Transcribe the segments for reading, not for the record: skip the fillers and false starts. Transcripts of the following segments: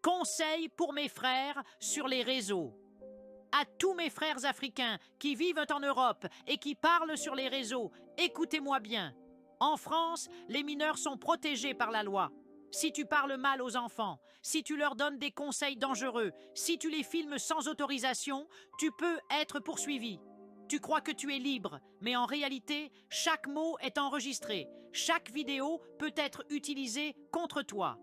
Conseil pour mes frères sur les réseaux. À tous mes frères africains qui vivent en Europe et qui parlent sur les réseaux, écoutez-moi bien. En France, les mineurs sont protégés par la loi. Si tu parles mal aux enfants, si tu leur donnes des conseils dangereux, si tu les filmes sans autorisation, tu peux être poursuivi. Tu crois que tu es libre, mais en réalité, chaque mot est enregistré. Chaque vidéo peut être utilisée contre toi.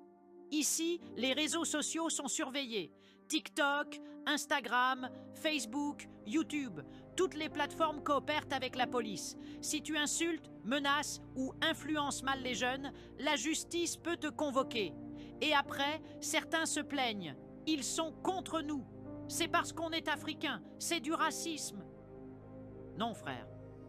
Ici, les réseaux sociaux sont surveillés. TikTok, Instagram, Facebook, YouTube, toutes les plateformes coopèrent avec la police. Si tu insultes, menaces ou influences mal les jeunes, la justice peut te convoquer. Et après, certains se plaignent. Ils sont contre nous. C'est parce qu'on est africain, c'est du racisme. Non, frère.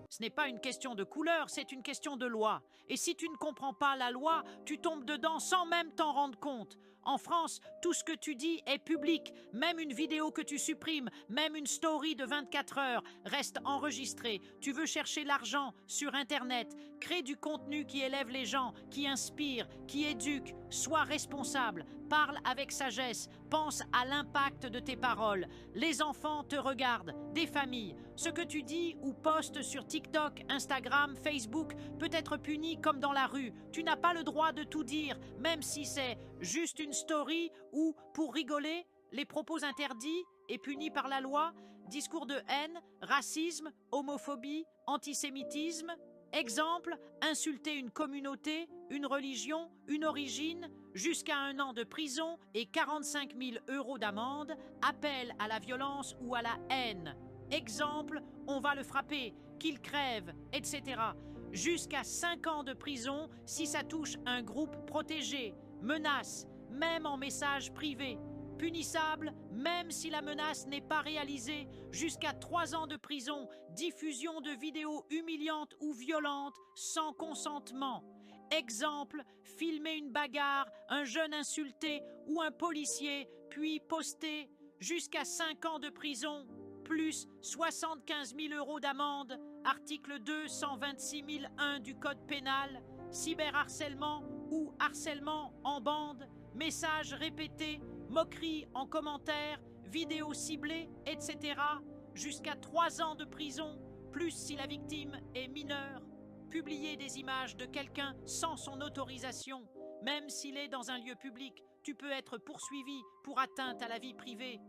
Ce n'est pas une question de couleur, c'est une question de loi. Et si tu ne comprends pas la loi, tu tombes dedans sans même t'en rendre compte. En France, tout ce que tu dis est public. Même une vidéo que tu supprimes, même une story de 24 heures reste enregistrée. Tu veux chercher l'argent sur Internet. Crée du contenu qui élève les gens, qui inspire, qui éduque. Sois responsable. Parle avec sagesse. Pense à l'impact de tes paroles. Les enfants te regardent, des familles. Ce que tu dis ou postes sur TikTok, Instagram, Facebook peut être puni comme dans la rue. Tu n'as pas le droit de tout dire, même si c'est juste une story ou, pour rigoler, les propos interdits et punis par la loi, discours de haine, racisme, homophobie, antisémitisme. Exemple, insulter une communauté, une religion, une origine, jusqu'à 1 an de prison et 45 000 € d'amende, appel à la violence ou à la haine. Exemple, on va le frapper, qu'il crève, etc. Jusqu'à 5 ans de prison si ça touche un groupe protégé, menace, même en message privé. Punissable, même si la menace n'est pas réalisée, jusqu'à 3 ans de prison, diffusion de vidéos humiliantes ou violentes sans consentement. Exemple, filmer une bagarre, un jeune insulté ou un policier, puis poster, jusqu'à 5 ans de prison, plus 75 000 € d'amende, article 226 001 du Code pénal, cyberharcèlement ou harcèlement en bande, messages répétés, moqueries en commentaire, vidéos ciblées, etc. Jusqu'à 3 ans de prison, plus si la victime est mineure. Publier des images de quelqu'un sans son autorisation, même s'il est dans un lieu public, tu peux être poursuivi pour atteinte à la vie privée.